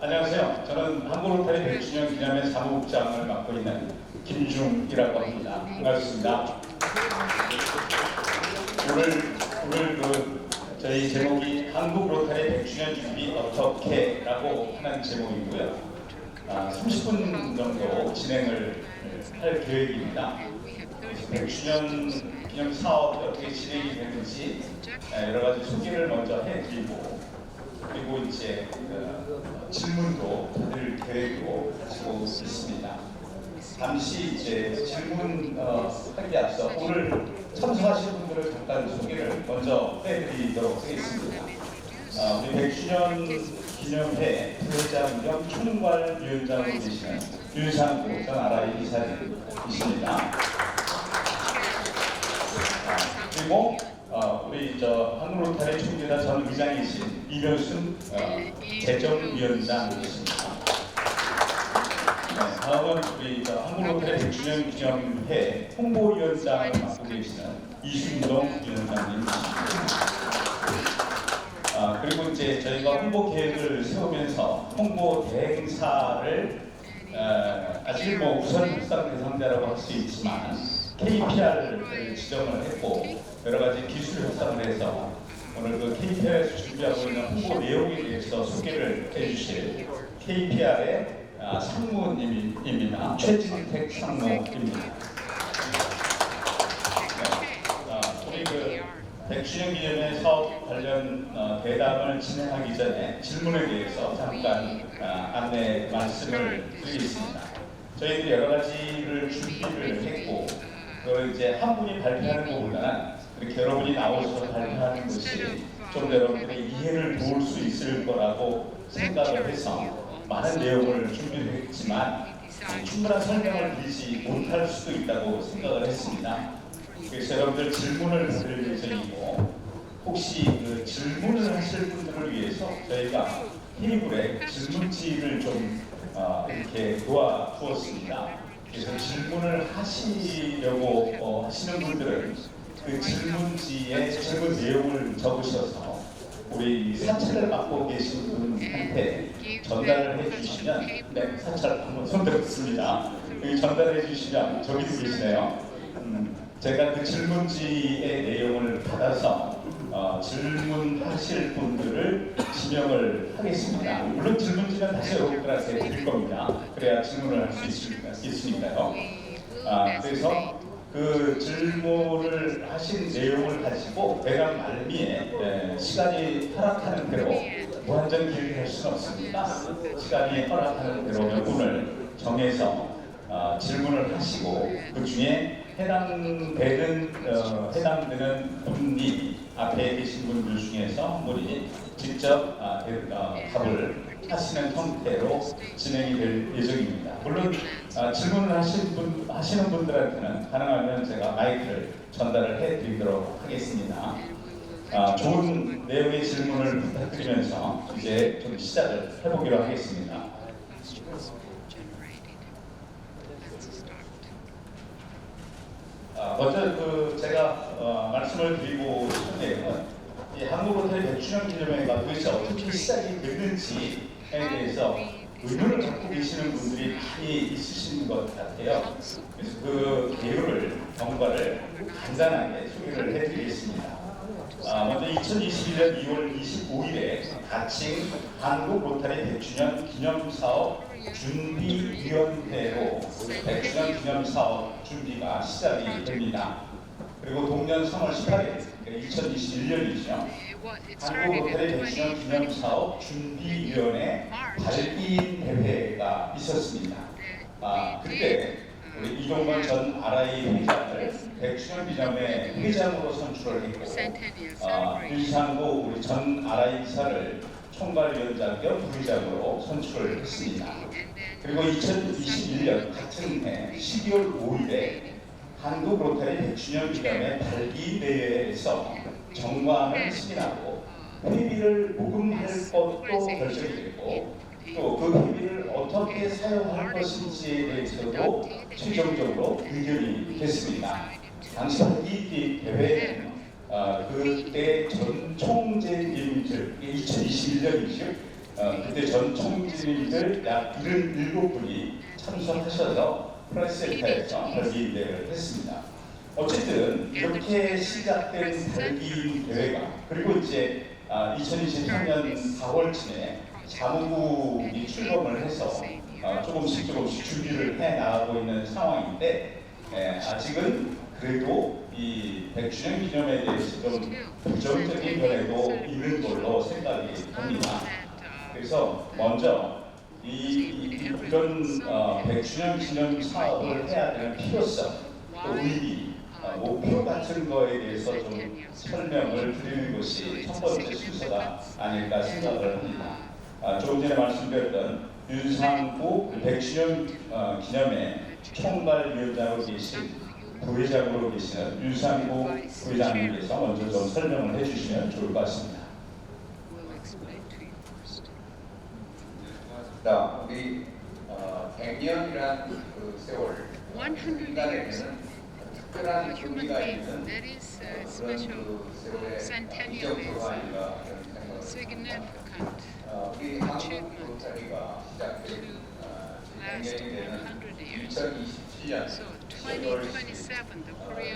안녕하세요. 저는 한국로타리 100주년 기념회 사무국장을 맡고 있는 김중이라고 합니다. 반갑습니다. 오늘 저희 제목이 한국로타리 100주년 준비 어떻게? 라고 하는 제목이고요. 30분 정도 진행을 할 계획입니다. 100주년 기념 사업이 어떻게 진행이 되는지 여러 가지 소개를 먼저 해드리고, 그리고 이제 질문도 받을 계획으로 가지고 있습니다. 잠시 이제 질문하기 앞서 오늘 참석하신 분들을 잠깐 소개를 먼저 해드리도록 하겠습니다. 우리 100주년 기념회 부회장 겸 총괄위원장으로 계시는 윤상구 전 RI 이사님이십니다. 그리고 우리 한국로타리 총재단 전 의장이신 이면순 재정위원장이십니다. 다음은 우리 한국로타리 100주년 기념회 홍보위원장을 맡고 계시는 이순동 위원장님이십니다. 그리고 이제 저희가 홍보 계획을 세우면서 홍보 대행사를 아직 우선 협상 대상자라고 할 수 있지만 KPR을 지정을 했고 여러 가지 기술 협상을 해서 오늘 그 KPR에서 준비하고 있는 홍보 내용에 대해서 소개를 해주실 KPR의 상무님입니다. 최진택 상무입니다. 우리 100주년 기념회 사업 관련 대담을 진행하기 전에 질문에 대해서 잠깐 안내 말씀을 드리겠습니다. 저희들이 여러 가지를 준비를 했고, 그걸 이제 한 분이 발표하는 것보다는 이렇게 여러분이 나오셔서 발표하는 것이 좀 더 여러분들의 이해를 도울 수 있을 거라고 생각을 해서 많은 내용을 준비했지만 충분한 설명을 드리지 못할 수도 있다고 생각을 했습니다. 그래서 여러분들 질문을 받을 예정이고, 혹시 그 질문을 하실 분들을 위해서 저희가 테이블에 질문지를 좀 이렇게 놓아두었습니다. 그래서 질문을 하시려고 하시는 분들은 그 질문지에 질문 내용을 적으셔서 우리 사찰을 맡고 계신 분한테 전달을 해주시면, 네, 사찰 한번 손들었습니다. 여기 전달해 주시면 저기도 계시네요. 제가 그 질문지의 내용을 받아서 질문하실 분들을 지명을 하겠습니다. 물론 질문지는 다시 여러분들한테 드릴 겁니다. 그래야 질문을 할 수 있으니까요. 그래서 그 질문을 하신 내용을 가지고 대강 말미에 시간이 허락하는 대로 무한정 길게 할 수는 없습니다. 시간이 허락하는 대로 몇 분을 정해서 질문을 하시고, 그 중에 해당되는 분이 앞에 계신 분들 중에서 한 분이 직접 답을 하시는 형태로 진행이 될 예정입니다. 물론 질문을 하시는 분들한테는 가능하면 제가 마이크를 전달을 해드리도록 하겠습니다. 좋은 내용의 질문을 부탁드리면서 이제 좀 시작을 해보기로 하겠습니다. 먼저 제가 말씀을 드리고 싶은 내용은 이 한국로타리 100주년 기념회가 도대체 어떻게 시작이 됐는지에 대해서 의문을 갖고 계시는 분들이 많이 있으신 것 같아요. 그래서 그 개요를 경과를 간단하게 소개를 해드리겠습니다. 먼저 2021년 2월 25일에 가칭 한국로타리 100주년 기념사업 준비위원회로 100주년 기념사업 준비가 시작이 됩니다. 그리고 동년 3월 18일, 2021년이죠. 한국로타리 100주년 기념사업 준비위원회 발기인 대회가 있었습니다. 그때 우리 이종건 전 RI 회장을 100주년 기념회 회장으로 선출을 했고, 윤상구 우리 전 RI 이사를 총괄위원장 겸 부회장으로 선출을 했습니다. 그리고 2021년 같은 해 12월 5일에 한국로타리 100주년 기념회 발기 대회에서 정관을 승인하고 회비를 모금할 것도 결정이 됐고, 또 그 회비를 어떻게 사용할 것인지에 대해서도 최종적으로 의견이 됐습니다. 당시 발기 대회는 그때 전 총재님들, 2021년이죠. 그때 전 총재님들 약 77분이 참석하셔서 프레스센터에서 별기인 대회를 했습니다. 어쨌든 이렇게 시작된 별기인 대회가 그리고 이제 2023년 4월쯤에 사무국이 출범을 해서 조금씩 준비를 해 나가고 있는 상황인데 아직은 그래도 이 100주년 기념에 대해서 좀 부정적인 면에도 있는 걸로 생각이 듭니다. 그래서 먼저 이런 100주년 기념 사업을 해야 되는 필요성, 또 의미, 목표 같은 거에 대해서 좀 설명을 드리는 것이 첫 번째 순서가 아닐까 생각을 합니다. 조금 전에 말씀드렸던 윤상구 100주년 기념회 총괄위원장으로 계신 부회장으로 계시는 윤상구 부회장님께서 먼저 좀 설명을 해주시면 좋을 것 같습니다. 우리 100년이란 그 세월, 인간에게는 특별한 의미가 있는 그런 그 세월의 이정표가 아닌가 그런 생각을 합니다. 우리 한국로타리가 시작된 100년이 되는 2027년 10월 10일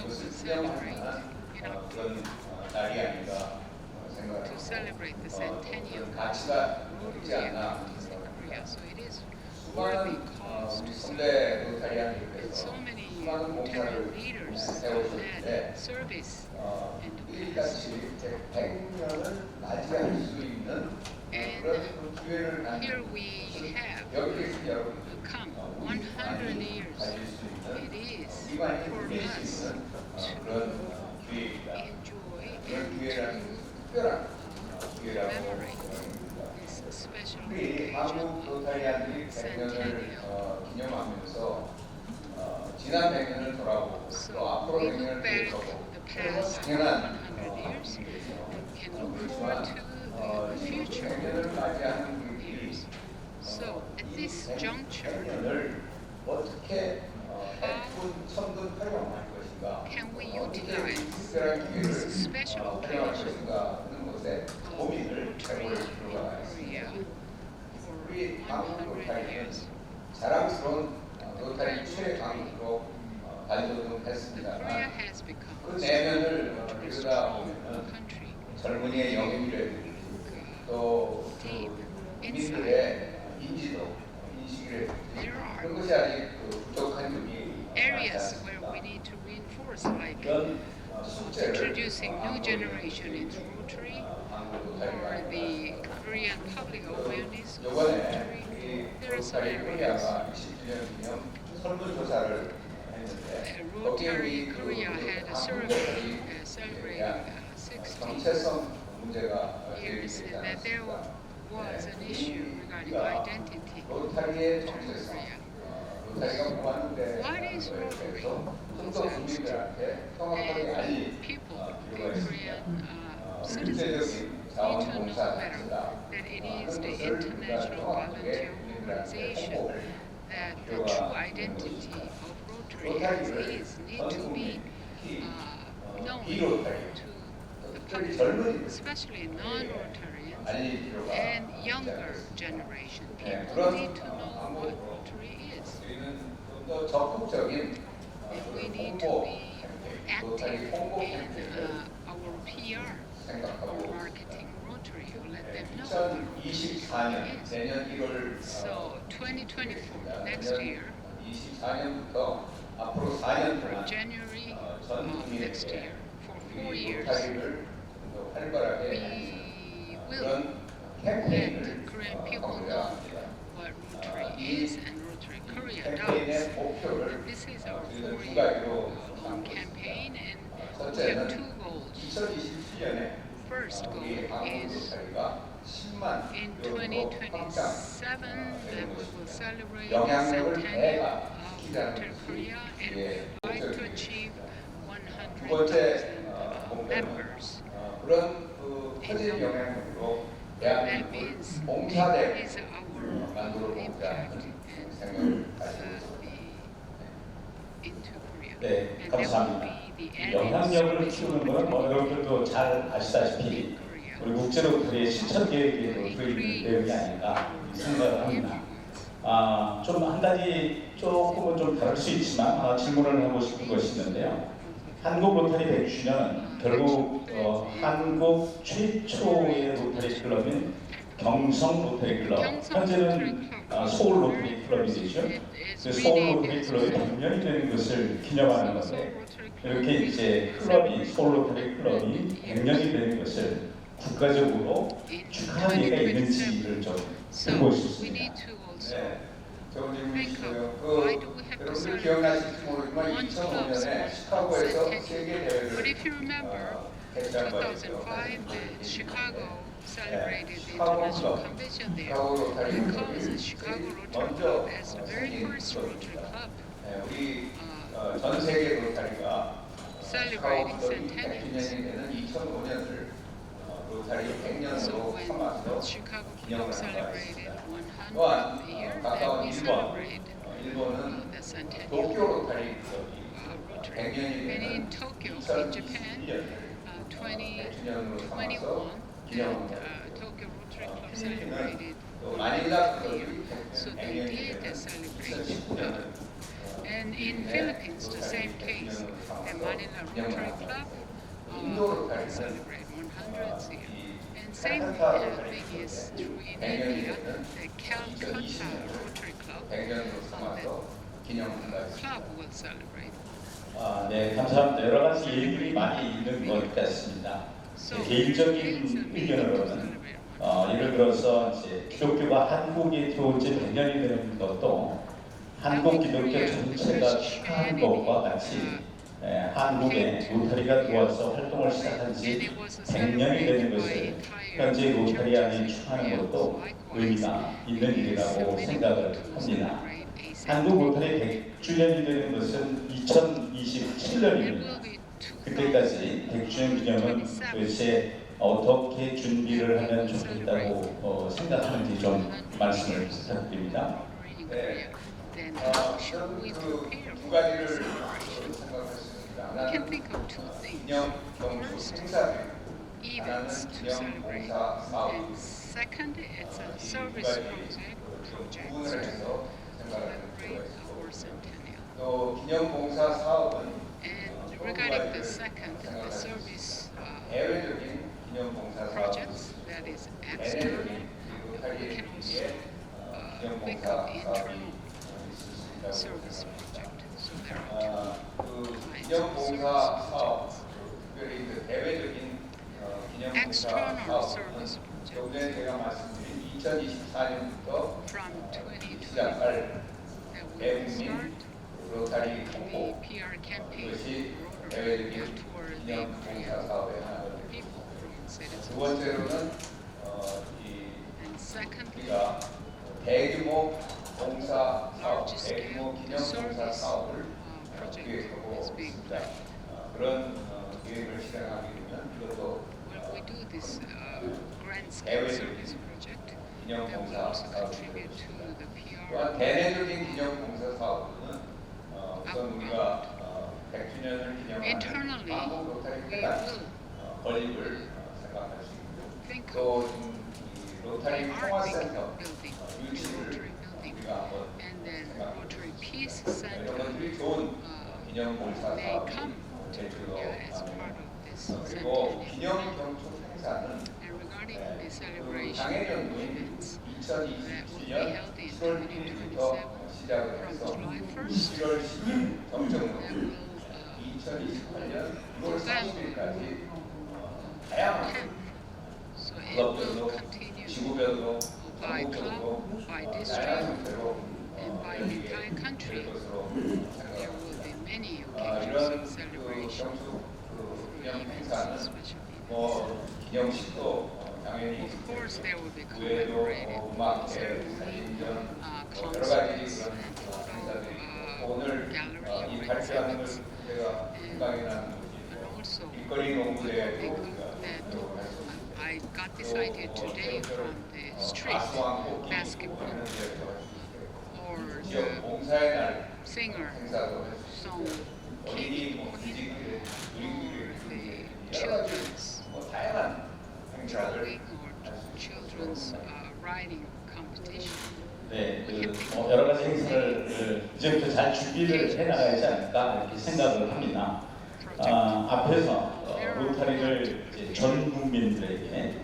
그것을 기념하는 그런 날이 아닌가 생각합니다. 그런 가치가 있지 않나 수많은 우리 선배 로타리안들께서 수많은 봉사를 해오셨는데 우리같이 100년을 맞이할 수 있는 그런 기회를 갖는 여기 계신 여러분들 우리만이 가질 수 있는 우리만이 누릴 수 있는 그런 기회입니다. 그런 기회라는 특별한 기회라고 생각합니다. 우리 한국 로타리안들이 100년을 기념하면서 지난 100년을 돌아보고 또 앞으로 100년을 돌아보고 그래서 당연한 그렇지만 이 100년을 맞이하는 우리들이 이 100년을 어떻게 백분, 천분 활용할 것인가 어떻게 특별한 기회를 활용할 것인가 하는 것에 고민을 해볼 필요가 있습니다. 우리 한국 로타리는 자랑스러운 로타리 최강으로 발돋움했습니다만 그 내면을 읽다 보면 젊은이의 영입이라든지 또 국민들의 인지도, 인식이라든지 그런 것이 아직 부족한 점이 많지 않습니다. 그런 숙제를 introducing new generation into Rotary or the Korean public awareness of 요번에 Rotary. 우리 There are some 로타리 areas. 코리아가 20주년 기념 설문조사를 했는데 거기에 Rotary 우리 Korea had a survey celebrating 60 정체성 문제가 years 제기되지 and that there 않았습니다. was an issue regarding identity. 로타리의 정체성, 로타리가 뭐하는데 What is 그거에 Rotary? 대해서 좀 더 국민들한테 정확하게 알릴 And people, 필요가 the 있습니다. Korean citizens, 국제적인 need to know 자원봉사 better 단체다. that it is 하는 the 것을 우리가 international 정확하게 volunteer 국민들한테 organization 홍보를 that the 필요가 true 있는 identity 것입니다. of Rotary 로타리를 is need 전 to be 국민, 특히 known 비로타리, to the 특별히 public, 젊은이들 especially non-Rotarians 알릴 필요가 and 있지 younger 않겠습니까? generation. 네, People 그런 need to know what 방법으로 Rotary is. 우리는 좀 더 적극적인 And we 그런 need to 홍보 be 캠페인, 로타리 active 홍보 in 캠페인을 our PR or 생각하고 marketing Rotary or let them know what Rotary 2024년 is. 내년 1월 So 2024, next year, 24년부터 앞으로 4년 from 동안 January 전 of next 국민에게 year, for 4 이 years, 로타리를 좀 더 활발하게 we will 그런 let 캠페인을 Korean people 하고자 know 합니다. what Rotary is and Rotary Korea does. 캠페인의 목표를 This is our 우리는 두 4-year 가지로 삼고 있습니다. campaign, and we have 첫째는 2 goals. 2027년에 First goal 우리 한국 is 로타리가 10만 in 명으로 확장 2027 that we will celebrate the 영향력을 centennial 대가 of 시키자는 Rotary Korea and 예, would like to 목적입니다. achieve 두 번째 100,000 목표는 members. 그런 그 커진 영향력으로 That 대한민국을 means that 봉사대 is our 만들어 보자 impact 하는 and 생각을 가지고 into Korea. 네, And that will 감사합니다. be the 영향력을 added 키우는 것은 뭐 여러분들도 잘 아시다시피 Korea. 우리 국제로터리의 실천 계획에도 들어있는 내용이 아닌가 생각을 합니다. 좀 한 가지 조금은 좀 다를 수 있지만 질문을 하고 싶은 것이 있는데요. 한국로타리 100주년은 결국 한국 최초의 로터리 클럽인 경성로터리 클럽, 현재는 서울로터리 클럽이 되죠. 서울로터리 클럽이 100년이 되는 것을 기념하는 건데, 이렇게 이제 클럽이, 서울로터리 클럽이 100년이 되는 것을 국가적으로 축하할 예가 있는지를 좀 보고 싶습니다. 네, 좋은 질문이시고요. 여러분들 기억나실지 모르지만 2005년에 시카고에서 세계 대회를 개최한 바 있죠. celebrated the international convention there because the Chicago Rotary Club as the very first Rotary Club 우리 전 세계 로타리가 celebrating 시카고 클럽이 centennials. 100주년이 되는 2005년을 로타리 So 100년으로 when 삼아서 Chicago 기념을 Club 한 바 celebrated 있습니다. 100th 또한 year, then 가까운 we 일본, celebrate 일본은 the centennial 도쿄 로타리 클럽이 Rotary. 100년이 And 되는 in Tokyo, in Japan, 2021년을 2021, 100주년으로 삼아서 기념한 바 있습니다. Tokyo Rotary Club celebrated 또 마닐라 100th year. 클럽이 So they 100년이 did 되는 celebrate. 2019년을 And in Philippines, the same case, the Manila Rotary Club celebrate 100th year. And same thing is true in India, the Calcutta Rotary Club 100년으로 삼아서 기념한 바 있습니다. club will celebrate. 네, 감사합니다. 여러 가지 얘기들이 많이 있는 것 같습니다. 개인적인 의견으로는 예를 들어서 이제 기독교가 한국에 들어온 지 100년이 되는 것도 한국 기독교 전체가 축하하는 것과 같이 한국에 로타리가 들어와서 활동을 시작한 지 100년이 되는 것을 현재 로타리 안에 축하하는 것도 의미가 있는 일이라고 생각을 합니다. 한국 로타리 100주년이 되는 것은 2027년입니다. 그때까지 100주년 기념은 도대체 어떻게 준비를 하면 좋겠다고 생각하는지 좀 말씀을 부탁드립니다. 네. Then how should we 그 prepare 두 for 가지를 the celebration? 생각했습니다. We can 하나는 think of two things. 기념 경축 First, 행사들, events to 기념 celebrate, 봉사 사업, and second, it's a 이 service 두 가지 projects 구분을 to 해서 생각할 필요가 celebrate 있고, our centennial. 또 기념 봉사 사업은 And regarding the second, the service 대외적인 기념 봉사 사업, projects, that is external, 내내적인 we 로타리에 can also 의해 기념 think 봉사 of 사업이 internal 있을 수 있다고 service 생각합니다. project. So there are 그 kinds 기념 of 봉사 service 사업, projects. 특별히 그 대외적인 기념 봉사 External 사업은 service projects. 조금 전에 제가 말씀드린 2024년부터 From 2020, 시작할 that we will 대국민 start 로타리 the 홍보, PR campaign 그것이 Rotary 대외적인 toward the 기념 봉사 Korean 사업의 하나가 되겠습니다. people, Korean 두 citizens. 번째로는 And secondly, 우리가 대규모 봉사 사업, large 대규모 scale 기념 봉사 service 사업을 project 기획하고 is being 있습니다. planned. 그런 계획을 실행하게 되면 이것도 When we do this grand scale service project, 기념 that will 봉사 also 사업이 contribute to 되겠습니다. the PR. 또한 대내적인 기념 봉사 사업은 우선 우리가 100주년을 기념하는 Internally, 한국 로타리 we 회관 will 건립을 생각할 수 있고, think of 또 이 로타리 the 통화센터 art building, the 유치를 Rotary building, 우리가 한번 and then 생각해 Rotary Peace 보겠습니다. Center 여러분들이 좋은 기념 봉사 may 사업이 come to 제주도 Korea as part of this 그리고 centennial. 기념 경축 행사는 And regarding the 그 celebration 당해년도인 events, 2027년 held in 7월 1일부터 2027 시작을 from 해서 July 1st, 11월 10일 정점으로 that will 2028년 6월 November 30일까지 다양한 10th. So it 클럽별로, will continue 지구별로, by 전국적으로 club, by 다양한 district, 형태로 and by the 열리게 entire country. 될 것으로 There 생각합니다. will be many occasions 이런 of 그 celebration 경축 for 기념 events, 행사는 special events. 뭐 기념식도 당연히 Of course, there will be 외에도 commemorative 음악회, ceremony, 사진전 여러 가지 concerts, 그런 and 행사들이 있고, photo 오늘 gallery 이 or 발표하는 걸 exhibits. 제가 생각이 나는 것이 And also, 일거리 농구대회도 think 우리가 that 하도록 할 수 있고, I got this idea today from the street 가수왕 뽑기 basketball 하는 대회도 할 수 있고, or 지역 the 봉사의 날 singer 행사도 할 수 있고, song 어린이 King 뭐 or 기지개, the 우리들의 여러 가지 children's 뭐 다양한 drawing or children's writing competition. 네, 여러 가지 행사를 이제부터 잘 준비를 해나가야지 않을까 이렇게 생각을 합니다. 앞에서 로타리를 이제 전 국민들에게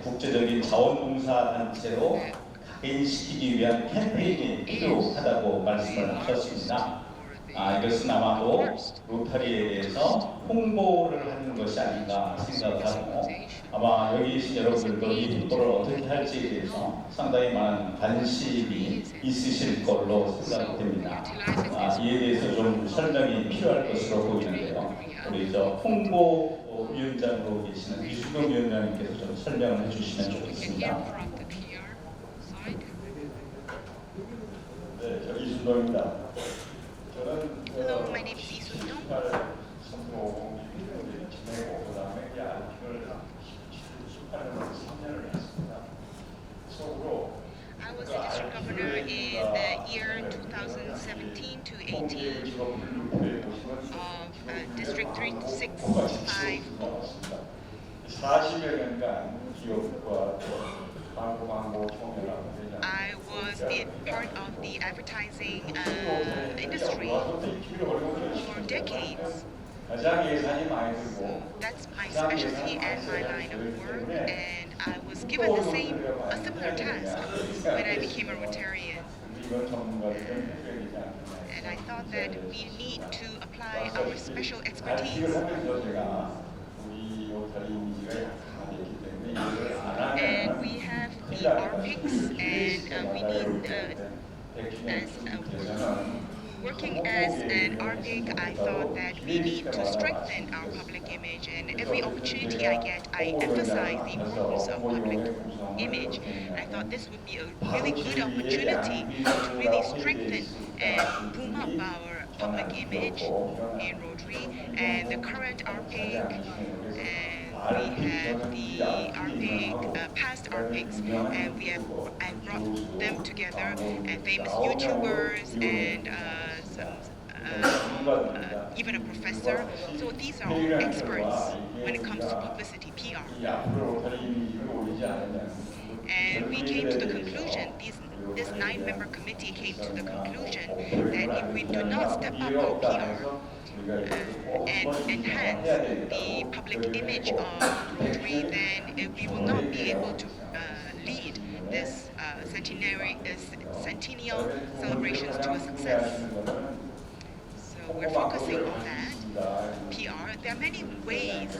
국제적인 자원봉사 단체로 각인시키기 위한 캠페인이 필요하다고 말씀을 하셨습니다. 이것은 아마도 로타리에 대해서 홍보를 하는 것이 아닌가 생각하고 아마 여기 계신 여러분들도 이 홍보를 어떻게 할지에 대해서 상당히 많은 관심이 있으실 걸로 생각됩니다. 이에 대해서 좀 설명이 필요할 것으로 보이는데요. 우리 홍보위원장으로 계시는 이수경 위원장님께서 좀 설명을 해주시면 좋겠습니다. 네, 저 이순동입니다. 저는 Hello, my name is Lee Sun-dong. 선거 지내고 그다음에 이 아르티클 18년을 3년을 했습니다. 속으로 I was the district governor in the year 2017 to 18 of District 3650. 40여 년간 기업과 광고 총회라고 I was part of the advertising industry for decades. 가장 예산이 많이 들고 That's my specialty and my line of work, and I was given a similar task when I became a Rotarian. 이건 전문가들 좀 해줘야 되지 않겠나. And I thought that we need to apply our special 아르티클 expertise. 하면서 제가 우리 로타리 이미지가 약간 있기 때문에 이걸 안 And 하면 we have the RPICs, and we need, working as an RPIC, I thought that we need to strengthen our public image, and every opportunity I get, I emphasize the importance of public image. And I thought this would be a really good opportunity to really strengthen and boom up our public image in Rotary. And the current RPIC, and we have the RPIC, past RPICs, and I brought them together, and famous YouTubers and even a professor. So these are all experts when it comes to publicity, PR. And we came to the conclusion, this 9-member committee came to the conclusion that if we do not step up our PR and enhance the public image of Rotary, then we will not be able to lead this centennial celebrations to a success. So we're focusing on that. PR, there are many ways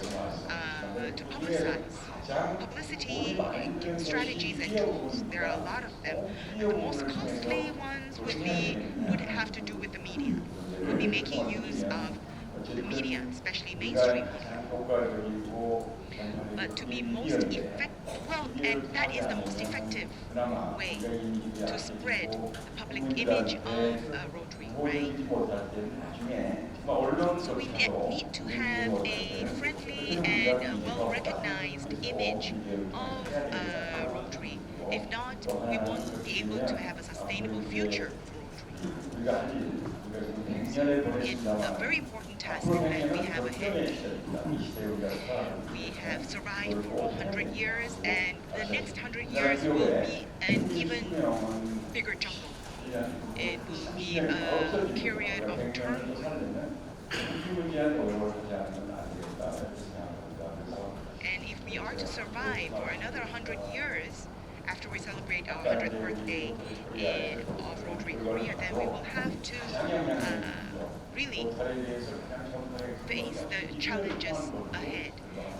to publicize. Publicity strategies and tools, there are a lot of them. The most costly ones would have to do with the media. We'll be making use of the media, especially mainstream media. But to be most effective, and that is the most effective way to spread the public image of Rotary, right? So we need to have a friendly and well-recognized image of Rotary. If not, we won't be able to have a sustainable future for Rotary. So it's a very important task that we have ahead. We have survived for 100 years, and the next 100 years will be an even bigger jungle. It will be a period of turmoil. And if we are to survive for another 100 years, after we celebrate our 100th birthday of Rotary Korea, then we will have to really face the challenges ahead.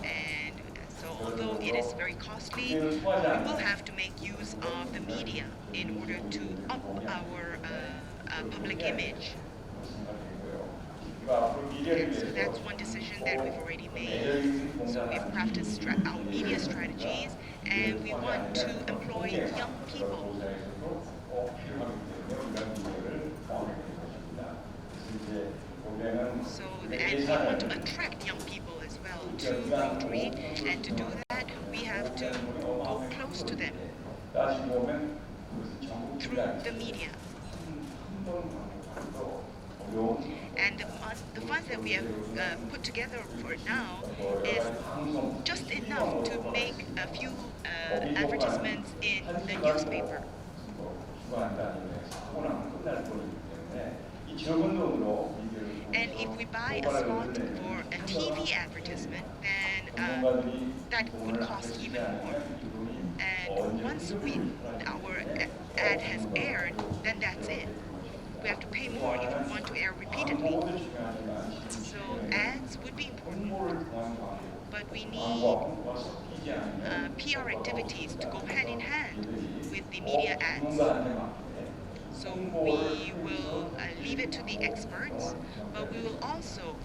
And so although it is very costly, we will have to make use of the media in order to up our public image. So that's one decision that we've already made. So we've crafted our media strategies, and we want to employ young people. So, and we want to attract young people as well to Rotary, and to do that, we have to go close to them through the media. And the funds that we have put together for now is just enough to make a few advertisements in the newspaper. And if we buy a slot for a TV advertisement, then that would cost even more. And once our ad has aired, then that's it. We have to pay more if we want to air repeatedly. So ads would be important, but we need PR activities to go hand in hand with the media ads. So we will leave it to the experts, but we will also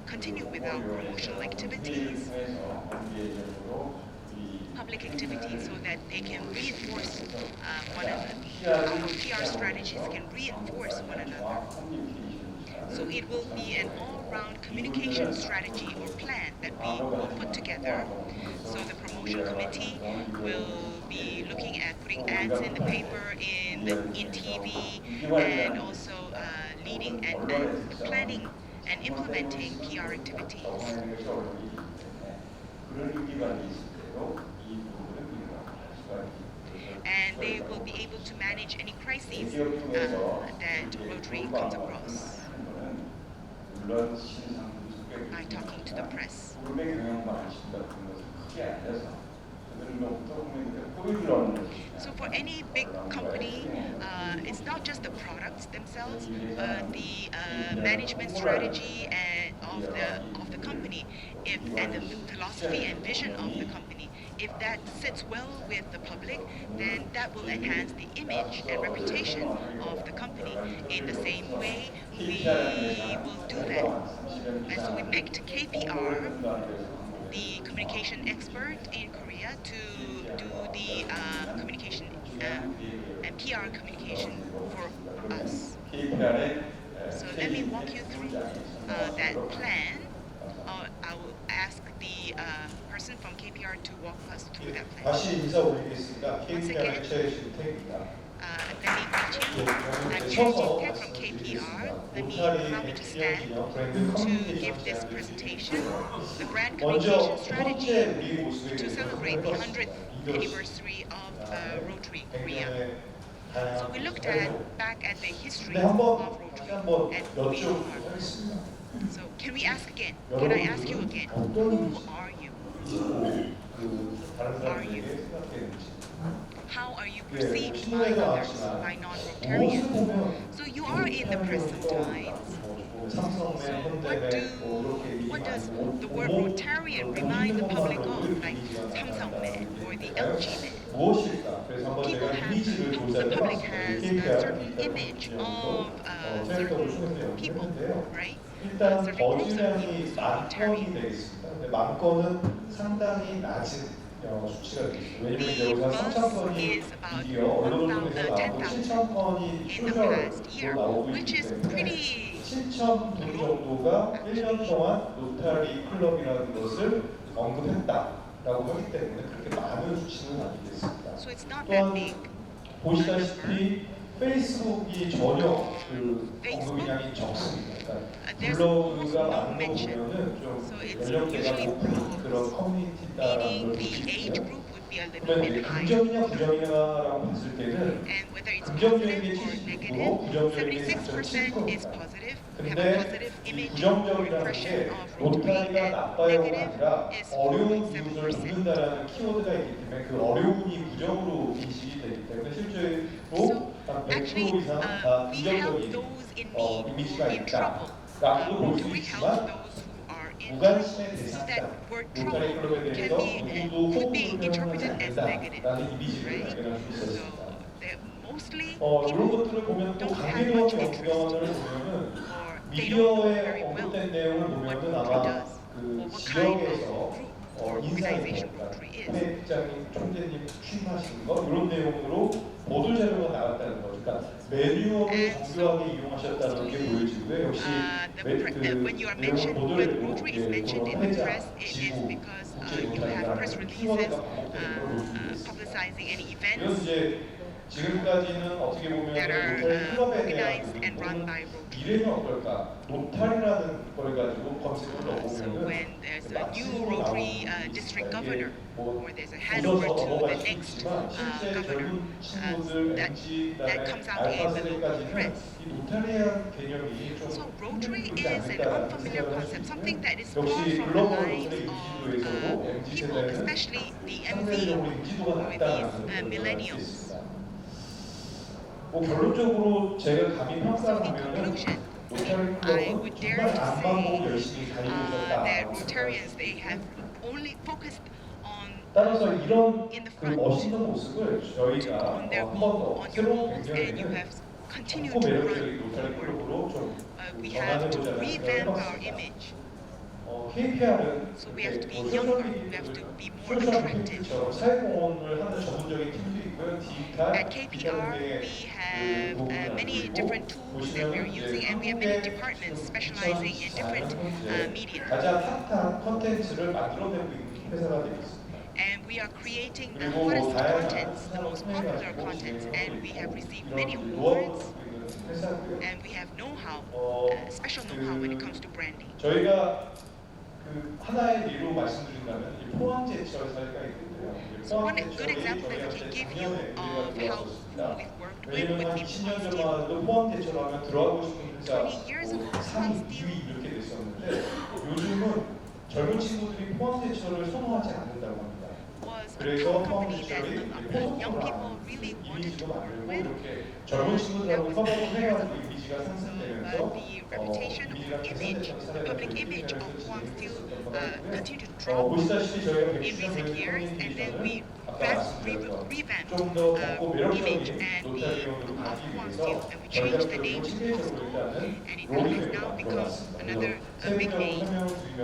continue with our promotional activities, public activities, so that they can reinforce one another. Our PR strategies can reinforce one another. So it will be an all-round communication strategy or plan that we will put together. So the promotion committee will be looking at putting ads in the paper, in TV, and also leading and planning and implementing PR activities. And they will be able to manage any crises that Rotary comes across by talking to the press. So for any big company, it's not just the products themselves, but the management strategy of the company, and the philosophy and vision of the company. If that sits well with the public, then that will enhance the image and reputation of the company. In the same way, we will do that. And so we picked KPR, the communication expert in Korea, to do the communication and PR communication for us. So let me walk you through that plan. I will ask the person from KPR to walk us through that plan. 다시 인사 올리겠습니다. Once KPR again, 최 신택입니다. let me greet you. I'm Choi Jin-taek from KPR. Let me allow me to stand to give this presentation, the brand communication strategy to celebrate the 100th anniversary of Rotary Korea. So we looked back at the history of Rotary and who we are. So can we ask again? Can I ask you again? Who are you? Are you? How are you perceived by others, by non-Rotarians? So you are in the press sometimes. So what does the word Rotarian remind the public of, like 삼성맨 or the LG맨? The public has a certain image of certain people, right? 일단 거주량이 만 건이 되어 있습니다. 근데 만 건은 상당히 낮은 수치가 되겠죠. 왜냐면 이제 여기서 3,000건이 미디어, 언론에서 나오고 7,000건이 표절로 나오고 있기 때문에 7,000분 정도가 1년 동안 로타리 클럽이라는 것을 언급했다라고 하기 때문에 그렇게 많은 수치는 아니겠습니다. 또한 보시다시피 페이스북이 전혀 그 언급량이 적습니다. 블로그가 많은 거 보면은 좀 연령대가 높은 그런 커뮤니티다라는 걸 볼 수 있어요. 그러면 긍정이냐 부정이냐라고 봤을 때는 긍정적인 게 70%, 부정적인 게 47%. 근데 이 부정적이라는 게 로타리가 나빠요가 아니라 어려운 이유를 묻는다라는 키워드가 있기 때문에 그 어려움이 부정으로 인식이 되기 때문에 실제로 한 100% 이상 다 부정적인 이미지가 있다라고도 볼 수 있지만 무관심의 대상자, 로타리 클럽에 대해서 누구도 호흡을 표현하지 않는다라는 이미지를 발견할 수 있었습니다. 이런 것들을 보면 또 강제로운 경영을 보면은 미디어에 언급된 내용을 보면은 아마 그 지역에서 인사이트가 회장님, 총재님 취임하신 거 이런 내용으로 보도 자료가 나왔다는 거죠. 그러니까 매뉴얼을 정교하게 이용하셨다는 게 보여지고요. 역시 그 내용을 보도를 내고 회장, 지구, 국제 로타리라는 키워드가 반복되는 걸 볼 수 있습니다. 이건 이제 지금까지는 어떻게 보면 that are 로타리 클럽에 organized 대한 and run by 부분은 Rotary. 이름이 어떨까? 로타리라는 걸 가지고 검색을 So 넣어보면은 when there's a new 마침으로 Rotary 나오는 district 이게 governor, 뭐 or there's a 웃어서 handover to 넘어갈 the 수 next 있지만 실제 governor, 젊은 친구들, that MG, that 그다음에 comes out in 알파 the local 세대까지는 press. 이 로타리안 개념이 좀 So Rotary 흔들리지 is an 않을까라는 unfamiliar 생각을 concept, 할 수 something 있고요. that is far 역시 from the 글로벌 lives 로타리 of 인지도에서도 MG people, 세대는 especially the MZ 상대적으로 인지도가 or 낮다는 these 걸 millennials. 있습니다. 뭐 결론적으로 제가 감히 So in 평가하면은 conclusion, 로타리 I 클럽은 would dare 정말 to 앞만 say 보고 열심히 다니고 that 있었다라고 Rotarians, 생각합니다. they have only focused on 따라서 이런 in the 그 front, 멋있는 모습을 저희가 on their 한 번 goal, 더 on your 새로운 goals, and you 100년에는 have continued 고 to 매력적인 run 로타리 forward. 클럽으로 좀 We have to 전환해보자는 생각을 revamp our 해봤습니다. image. KPR은 So we have to be younger, we have to be more attractive. 소셜미디어처럼 사회공헌을 하는 전문적인 팀도 있고요. 디지털, At KPR, we have many different tools that we are using, and we have many departments specializing in different media. 가장 핫한 컨텐츠를 만들어내고 있는 회사가 되겠습니다. And we are creating the 그리고 hottest 다양한 contents, the most popular contents, and we have received many 이런 awards, 노하우를 있는 회사고요. and we have know-how, special know-how when it comes to branding. 저희가 그 하나의 예로 말씀드린다면 이 포항제철 사례가 있는데요. So one good example that we can give you of how we've worked with 왜냐면 한 the 20년 Poland 전만 Steel. 해도 포항제철 하면 들어가고 싶은 회사 20 years ago, 3위, Poland Steel 2위 이렇게 됐었는데 요즘은 젊은 친구들이 포항제철을 선호하지 않는다고 합니다. was a 그래서 top company that 포항제철이 young people really wanted to 이미지도 work 만들고 with. 이렇게 젊은 친구들하고 협업을 해가지고 이미지가 상승되면서 But the reputation 이미지가 or image, 개선됐다는 the 사례가 public image of Poland Steel continued to drop 보시다시피 저희가 in recent years, and then we revamped 좀더 고 image 매력적인 and 로타리온으로 the 가기 Poland 위해서 Steel, and we 저희가 changed the 그리고 name to 체계적으로 Post, 일단은 and it has now become another big name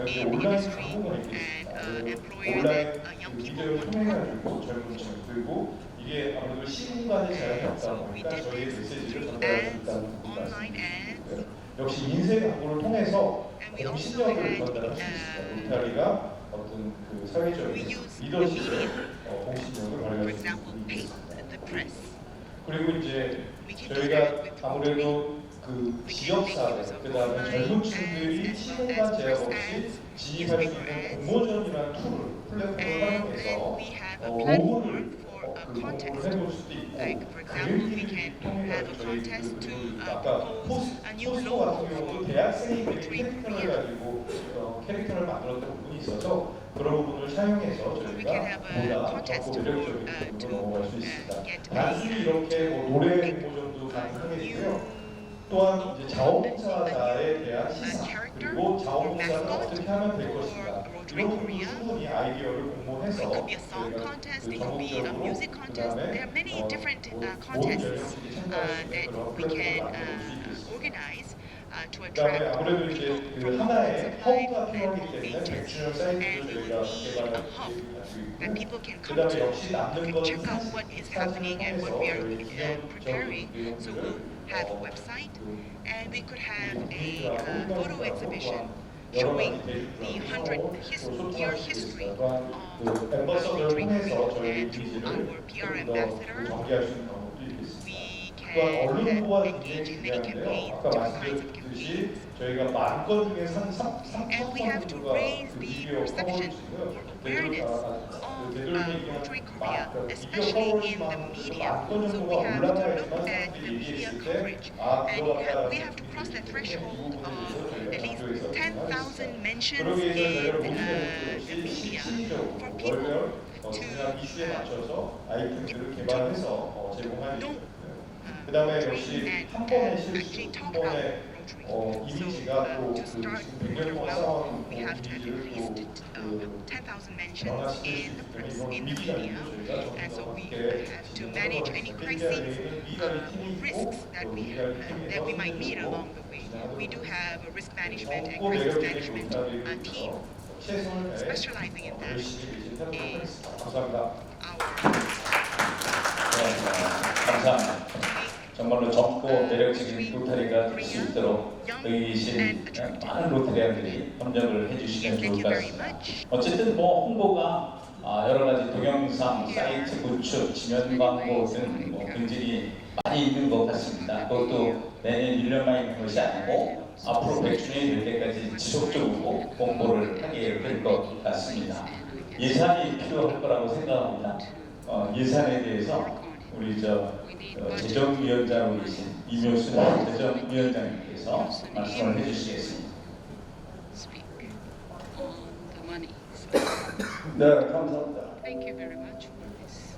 in the industry, and employer that young people 미디어를 want to 통해 work. 가지고 젊은 친구 그리고 이게 아무래도 시공간의 제한이 없다 So we 보니까 did 저희의 this 메시지를 through 전달할 수 ads, 있다는 부분이 online 말씀드리고요. ads, 역시 인쇄 광고를 통해서 and we also 공신력을 had 전달할 수 있습니다. 로타리가 어떤 그 사회적인 we use the 리더십의 media, 공신력을 for 발휘할 수 example, 있는 paint 있습니다. the press. 그리고 이제 We can do that 저희가 with 아무래도 그 지역사회 그다음에 젊은 층들이 시공간 제약 없이 진입할 수 있는 공모전이라는 툴을 플랫폼을 And 활용해서 then we have a 공모를 platform for a 그 공모를 contest. 해볼 수도 있고 Like, for example, we can have a contest to 아까 propose a new 포스코 logo 같은 경우도 for 대학생이 Rotary 캐릭터를 Korea. 가지고 캐릭터를 만들었던 부분이 있어서 그런 부분을 사용해서 we can 저희가 have a 보다 contest 적고 매력적인 to, 부분으로 넘어갈 수 있습니다. get 단순히 이렇게 뭐 노래 공모전도 가능하겠고요. 또한 이제 자원봉사자에 대한 시상 그리고 자원봉사를 어떻게 하면 될 것인가 이런 부분을 충분히 아이디어를 공모해서 It could be a song 저희가 contest, 그 it could be a music contest. There are many different contests that we can organize to 그다음에 attract 아무래도 이제 people 그 from 하나의 supply 허브가 and 필요하기 all 때문에 ages. 백준영 And 사이트를 we 저희가 need 개발할 a hub 계획을 that 가지고 people can 있고 come 그다음에 to, 역시 남는 can 건 check out what is happening and what we are preparing. So we'll have a website, and we could have a photo exhibition showing the 100-year history of Rotary Korea and through our PR ambassador. 전개할 수 있는 방법도 있겠습니다. We 또한 can 언론 보호와 engage in many 기능인데요. campaigns, 아까 different kinds of 말씀드렸듯이 campaigns. 저희가 10,000건 중에 3천 And we have to 정도가 raise 그 the 미디어 perception 커버리지고요. or awareness of Rotary Korea, especially in the media. So we have to look at the media coverage, and we have to cross the threshold of at least 10,000 mentions in the media for people 중요한 이슈에 to 맞춰서 아이템들을 개발해서 제공하는 know 거예요. 그다음에 Rotary 역시 and 한 번의 actually 실수, talk 한 about 번의 Rotary. So 이미지가 또 to 그 start 지금 100년 really 동안 well, 쌓아온 we have to have at 이미지를 least 또 10,000 mentions in the press, 이건 in the 위기가 media, 있고 저희가 and so we 함께 have to manage any crises, risks that we might meet along the way. We do have a risk management and crisis management team 최선을 다해 specializing in that. 열심히 진행하도록 하겠습니다. 감사합니다. 감사합니다. 정말로 젊고 매력적인 로타리가 될 수 있도록 여기 계신 많은 로타리안들이 협력을 해주시면 좋을 것 같습니다. 어쨌든 뭐 홍보가 여러 가지 동영상, 사이트 구축, 지면 광고 등 굉장히 많이 있는 것 같습니다. 그것도 매년 1년만 있는 것이 아니고 앞으로 100주년이 될 때까지 지속적으로 공부를 하게 될 것 같습니다. 예산이 필요할 거라고 생각합니다. 예산에 대해서 우리 재정위원장으로 계신 이묘수 재정위원장님께서 말씀을 해주시겠습니다. speak on the money. 네, 감사합니다. Thank you very much for this.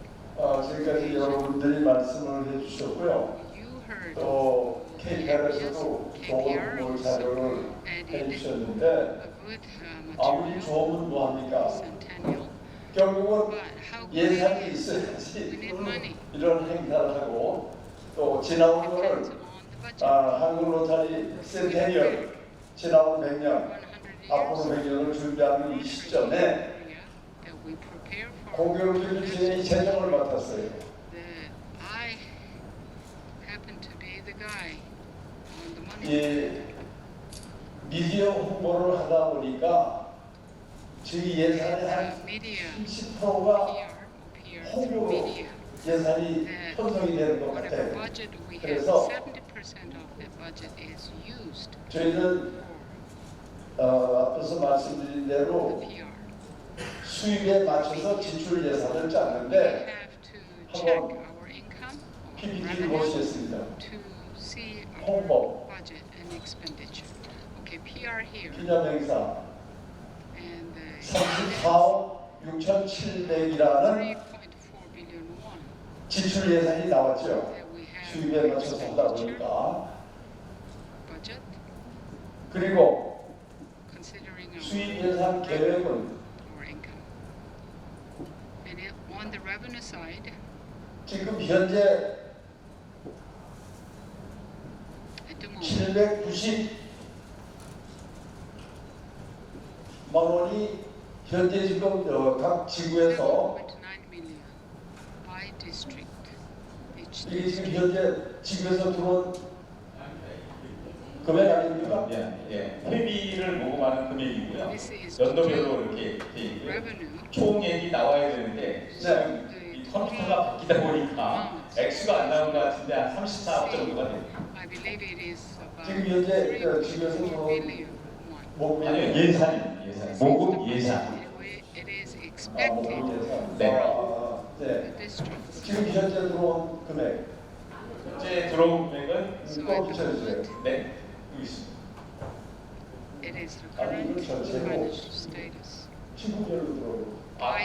지금까지 여러분들이 말씀을 해주셨고요. You heard 또 KPR에서도 좋은 그 자료를 해주셨는데 a good 아무리 material, 좋으면 뭐합니까? centennial, 결국은 but how can 예산이 we 있어야지 need money? 이런 행사를 하고 또 지나온 Depends 거는 on the budget. 한국로타리 센테니얼 지나온 100년 100 앞으로 years 100년을 준비하는 이 시점에 that we prepare for. 공교롭게도 재정을 맡았어요. I happen to be the guy on the money. 이 미디어 홍보를 하다 보니까 저희 예산의 한 media 10%가 PR 홍보로 through media. 예산이 That 편성이 되는 것 whatever 같아요. budget we have, 그래서 70% of the budget is used 저희는 앞에서 말씀드린 for 대로 PR. 수입에 맞춰서 지출 예산을 We 짰는데 have to check 한번 our income, our PPT를 revenue, 보시겠습니다. to see our 홍보, budget and expenditure. Okay, PR here 기념행사 and 34억 6,700이라는 3.4 billion won 지출 예산이 나왔죠. that we have 수입에 맞춰서 하다 expenditure 보니까 budget, 그리고 considering 수입 our 예산 계획은 income. And on the revenue side, 지금 현재 at the moment, 790만 원이 현재 지금 각 지구에서 7.9 million by district. Each 이게 지금 district. 현재 지구에서 들어온 금액 아닙니까? 회비를 모금하는 금액이고요. This is 연도별로 이렇게 돼 있고요. revenue. 총액이 나와야 되는데 지금 이 컴퓨터가 바뀌다 보니까 액수가 안 나온 것 같은데 한 34억 정도가 됩니다. I believe it is about 지금 현재 3 지구에서 들어온 billion won. 목표 아니요, 예산. 모금 예산. It is 목표 expected 예산. 네. the districts. 지금 현재 들어온 금액 현재 들어온 금액은 So 또 at the 붙여주세요. moment, 네, 여기 있습니다. it is the 아니, current 이거 전체고. financial status. 지구별로 들어오고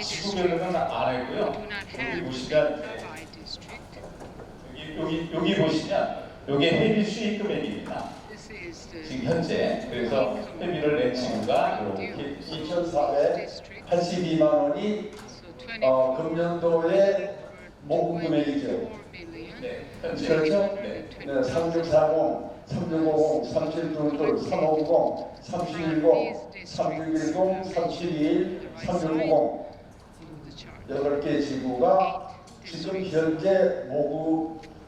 지구별로는 안 We 했고요. do not 여기 have 보시면 data by district. 여기 보시면 이게 회비 수익 금액입니다. This is 지금 the 현재 그래서 회비를 낸 지구가 이렇게 2,482만 원이 so 금년도에 모금 금액이죠. 24 million. 네, 현재 그렇죠? 네. 3640, 3650, 3722, 3590, 3110, 3610, 371, 3690 The chart. 8개 지구가 지금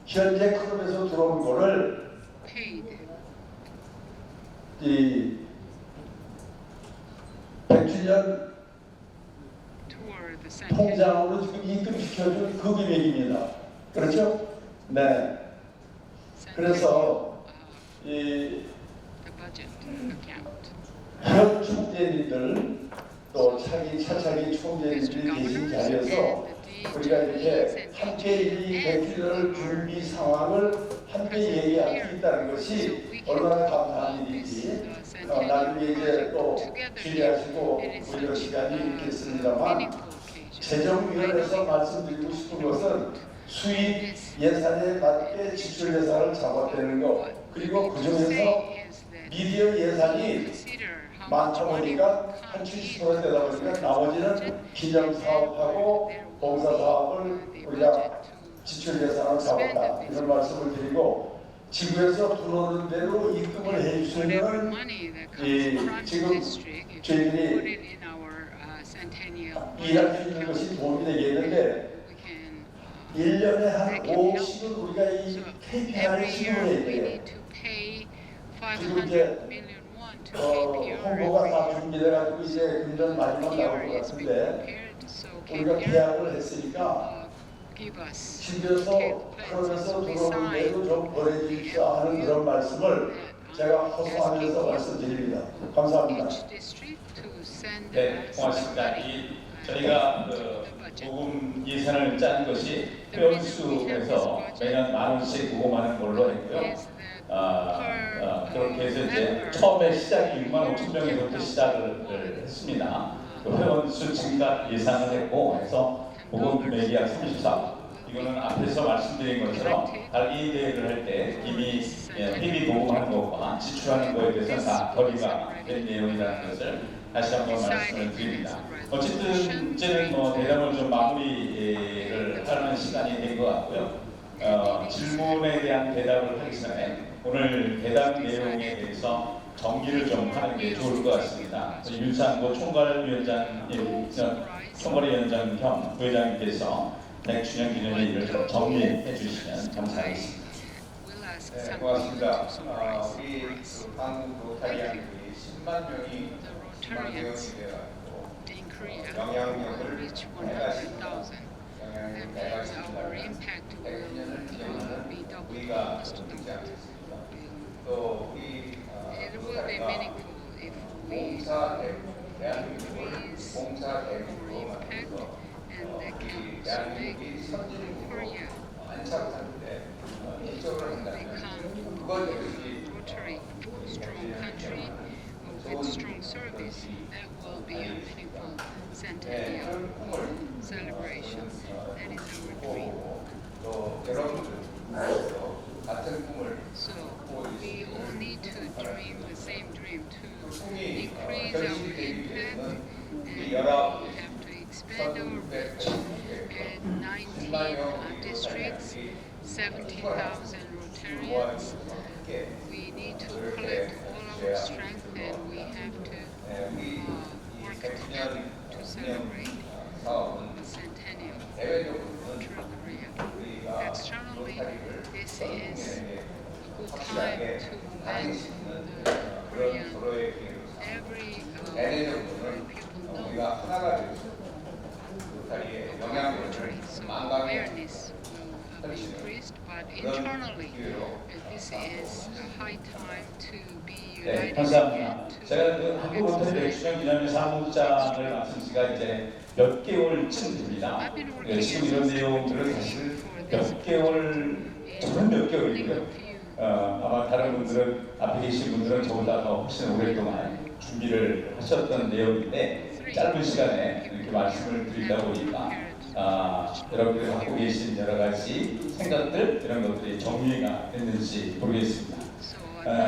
현재 클럽에서 들어온 거를 Paid 이 100주년 toward the center. 통장으로 지금 입금시켜준 그 금액입니다. 그렇죠? 네. 그래서 이 The budget account. 현 총재님들 또 차차기 총재님들이 계신 자리에서 우리가 이렇게 함께 이 100주년을 준비 상황을 함께 얘기할 수 있다는 것이 얼마나 감사한 일인지 나중에 이제 또 질의하시고 우리가 시간이 있겠습니다만 재정위원회에서 말씀드리고 싶은 것은 수입 예산에 맞게 지출 예산을 잡아내는 것 그리고 그중에서 미디어 예산이 많다 보니까 한 70% 되다 보니까 나머지는 기념 사업하고 봉사 사업을 우리가 지출 예산을 잡았다 이런 말씀을 드리고 지구에서 들어오는 대로 입금을 해주시면 지금 저희들이 일할 수 있는 것이 도움이 되겠는데 1년에 한 50은 우리가 이 KPI를 시도해야 돼요. 그리고 이제 홍보가 다 준비돼가지고 이제 금년 마지막 나올 것 같은데 So 우리가 Kenya 계약을 했으니까 give us 집에서 그러면서 we 들어오는데도 좀 보내주십시오 하는 그런 말씀을 제가 호소하면서 말씀드립니다. 감사합니다. each district to send 네, us 고맙습니다. the 저희가 모금 예산을 짠 것이 회원수에서 매년 10,000원씩 모금하는 걸로 했고요. 그렇게 해서 이제 처음에 시작이 65,000명에서부터 시작을 했습니다. 회원수 증가 예상을 했고 해서 모금 금액이 약 34. 이거는 앞에서 말씀드린 것처럼 발기 대회를 할 때 이미 회비 모금하는 것과 지출하는 것에 대해서 다 결의가 된 내용이라는 것을 다시 한번 말씀을 드립니다. 어쨌든 이제는 대담을 좀 마무리를 하는 시간이 된 것 같고요. 질문에 대한 대답을 하기 전에 오늘 대담 내용에 대해서 정리를 좀 하는 게 좋을 것 같습니다. 윤상고 총괄위원장 겸 부회장님께서 100주년 기념일을 좀 정리해 주시면 감사하겠습니다. 네, 고맙습니다. 우리 한국로타리 한국이 10만 명이 10만 명이 되어가지고 영향력을 해가십니다. 영향력을 해가십니다. 100년을 기념하는 우리가 되지 않겠습니까? 또 우리 로타리가 봉사 대한민국을 봉사 대국으로 만들어서 우리 대한민국이 선진국으로 안착하는데 기초를 한다면 그것 역시 strong country with strong service that will be a meaningful centennial celebration. That is our dream. 또 여러분들 같은 꿈을 So we all need to dream the same dream to increase our impact, and we have to expand our reach. In 19 districts, 70,000 Rotarians. We need to collect all our strength, and we have to work together to celebrate the centennial of Korea. Externally, this is a good time to let the Korean, every people know 우리가 하나가 되어서 로타리의 영향력을 so 망각해 awareness will be increased, but internally, this is a high time to be 네, united 감사합니다. and to 제가 한국로타리 100주년 기념일 사무장을 맡은 지가 이제 몇 개월쯤 됩니다. 지금 이런 내용들을 사실 몇 개월, 저는 몇 개월이고요. 아마 다른 분들은, 앞에 계신 분들은 저보다 더 훨씬 오랫동안 준비를 하셨던 내용인데 짧은 시간에 이렇게 말씀을 드리다 보니까 여러분들이 갖고 계신 여러 가지 생각들, 이런 것들이 정리가 됐는지 모르겠습니다.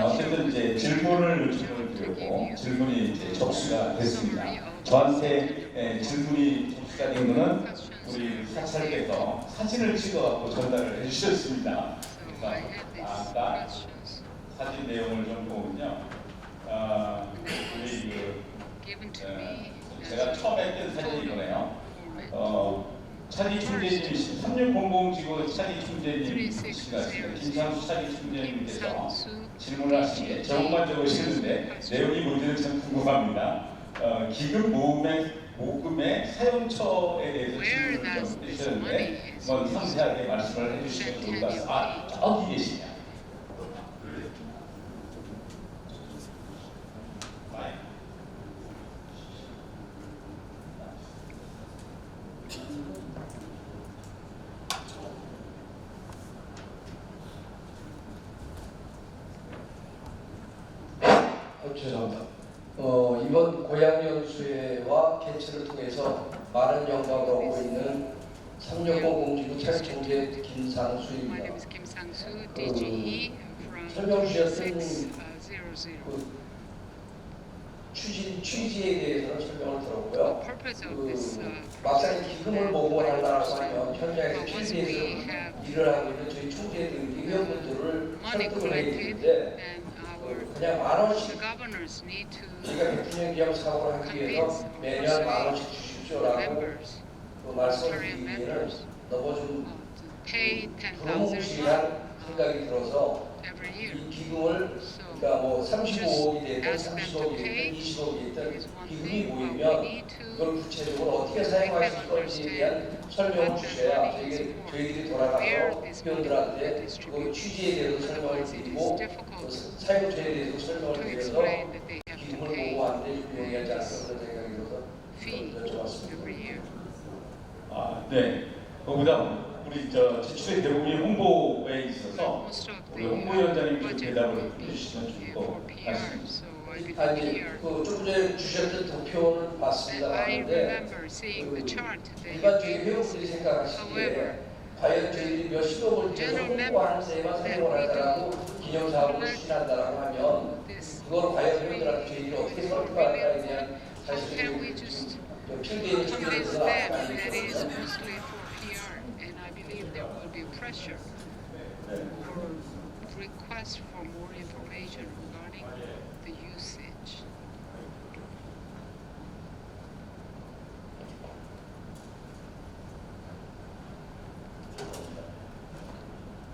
어쨌든 이제 질문을 요청을 드렸고 질문이 이제 접수가 됐습니다. 저한테 질문이 접수가 된 거는 우리 사찰께서 사진을 찍어갖고 전달을 해주셨습니다. 그래서 아까 사진 내용을 좀 보면요, 우리 제가 처음에 뜬 사진이 이거네요. 차기 총재님, 3600지구 차기 총재님이시가 김상수 차기 총재님께서 질문을 하신 게 제목만 적으시는데 내용이 뭔지는 참 궁금합니다. 기금 모금의 사용처에 대해서 질문을 좀 해주셨는데 한번 상세하게 말씀을 해주시면 좋을 것 같습니다. 저기 계시냐? 죄송합니다. 이번 고양연수회와 개최를 통해서 많은 영광을 얻고 있는 360 공지구 차기 총재 김상수입니다. My name is Kim Sang-soo, DGE 설명 from 주셨던 600. 취지에 대해서는 설명을 들었고요. Purpose of this 막상 기금을 모금한다고 하면 현장에서 once 필리에서 we have 일을 하고 있는 저희 총재들이 회원분들을 money 설득을 해야 collected, 되는데 then our 그냥 10,000원씩 the governors need to 저희가 100주년 기념 사고를 하기 위해서 매년 10,000원씩 주십시오라고 members, 말씀을 Rotarian 드리기에는 members, 너무 좀 pay 10,000 두루뭉실한 생각이 들어서 every 이 year. 기금을 So 그러니까 뭐 just 35억이 됐든 ask them to 30억이 pay 됐든 20억이 됐든 is one 기금이 thing, but we 모이면 need to 그걸 구체적으로 어떻게 make 사용할 수 them 있을지에 대한 understand 설명을 what that 주셔야 money is for, 저희들이 where 돌아가서 this money will be 회원들한테 그 distributed. 취지에 대해서 설명을 Otherwise, it is 드리고 또 difficult 사용처에 대해서 설명을 to 드려서 explain that they have to 기금을 pay 보고하는데 유용하지 않을까 this 그런 생각이 들어서 fee 여쭤봤습니다. every year. 아, 네. 그보다 우리 지출의 대부분이 홍보에 있어서 Most of 우리 the 홍보위원장님 좀 budget 대답을 will be 해주시면 좋을 for 것 PR, 같습니다. so I believe 아니 here. 그 조금 전에 주셨던 도표는 봤습니다. I 봤는데 remember seeing the chart that you 일반적인 gave 회원들이 us. 생각하시기에 However, 과연 저희들이 몇십억을 들여서 general 홍보하는 members 데에만 that 사용을 we 하더라도 do 기념사업을 collect 추진한다라고 하면 this 그걸 과연 회원들한테 저희들이 어떻게 설득할까에 대한 how 사실 can we just 필기의 convince 측면에서 them 아까 that it is 얘기했거든요. mostly for PR? And I believe there will be pressure 네. or request for more information regarding the usage.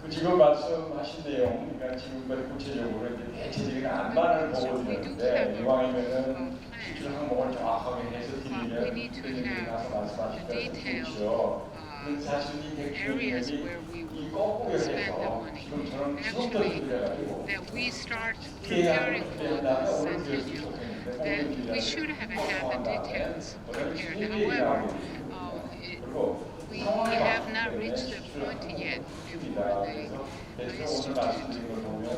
그 지금 말씀하신 내용, 그러니까 지금까지 구체적으로 이제 대체적인 안만을 보고 드렸는데 이왕이면은 지출 항목을 정확하게 해서 드리면 회장님이 가서 말씀하실 때 좋죠. 근데 사실 이 Areas 대출이 where we 이 will 거꾸로 spend the 해서 money. 지금 저는 Actually, 지금부터 드려가지고 that we start 계약을 preparing for 드린다면 the 오늘 드렸으면 centennial, 좋겠는데 then 오늘 we should have had the details prepared. However, we have not reached the point yet before the institute.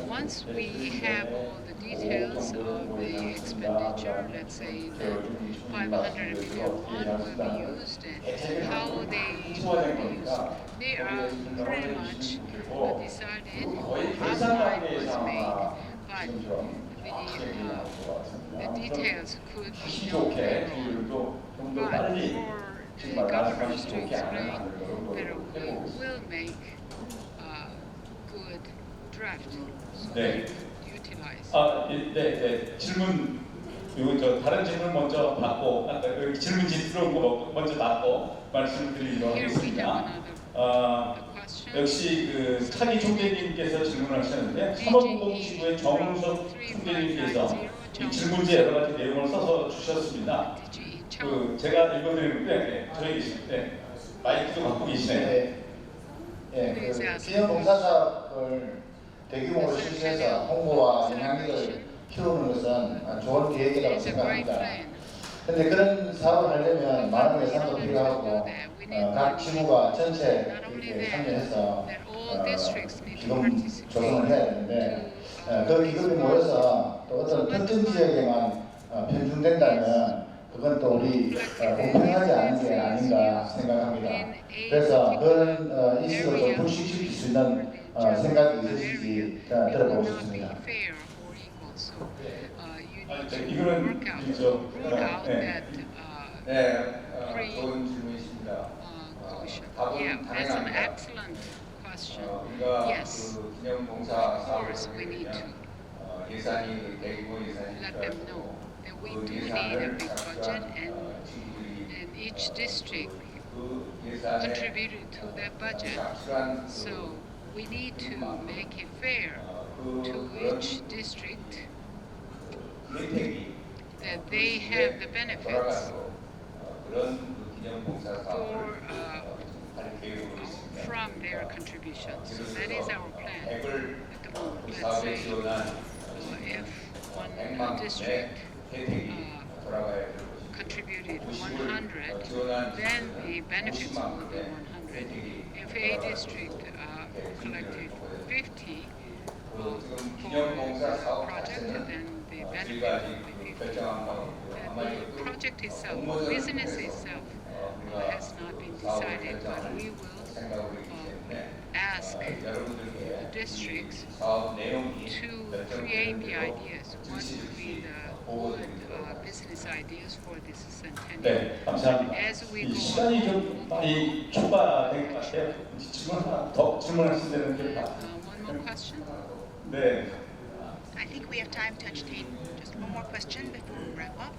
Once we have all the details of the expenditure, let's say the 500 million will be used and how they will be used, they are pretty much decided, outline was made, but the details could be known later on. But for the governors to explain that we will make a good draft so 네. utilize. 아, 네, 네. 질문, 이거 다른 질문 먼저 받고, 여기 질문지 들어온 거 먼저 받고 말씀을 드리도록 Here we 하겠습니다. have another question. 역시 그 차기 총재님께서 질문을 하셨는데 사법공동지구의 정우석 총재님께서 이 질문지 여러 가지 내용을 써서 주셨습니다. 그 제가 읽어드리는데 네, 저희 네, 마이크도 갖고 계시네요. 예, 그 기념 봉사사업을 대규모로 실시해서 홍보와 영향력을 키우는 것은 좋은 계획이라고 생각합니다. 그런데 그런 사업을 하려면 많은 예산도 필요하고 각 지구가 전체 이렇게 참여해서 기금 조성을 해야 되는데 그 기금이 모여서 또 어떤 특정 지역에만 편중된다면 그건 또 우리 공평하지 않은 게 아닌가 생각합니다. 그래서 그런 이슈를 좀 불식시킬 수 있는 생각이 있으신지 들어보고 싶습니다. 이거는 좋은 질문이십니다. 답은 Yeah, that's an 당연합니다. excellent question. 우리가 Yes, 그 기념봉사 of course 사업을 we need to 하려면 예산이 대규모 예산이 let them know that we do need a big budget and each district contributed to that budget. So we need to make it fair to each district that they have the benefits for from their contributions. So that is our plan at the moment. Let's say if one district contributed 100, then the benefits will be 100. If a district collected 50 for the project, then the benefit will be 50. And the project itself, business itself, has not been decided, but we will ask the districts to create the ideas. What would be the good business ideas for this centennial? 네, 감사합니다. As we 이 go 시간이 좀 on, 많이 촉발된 것 같아요. 질문 하나 더 질문하시면 되는 게 one more question. 네. I think we have time to entertain just one more question before we wrap up.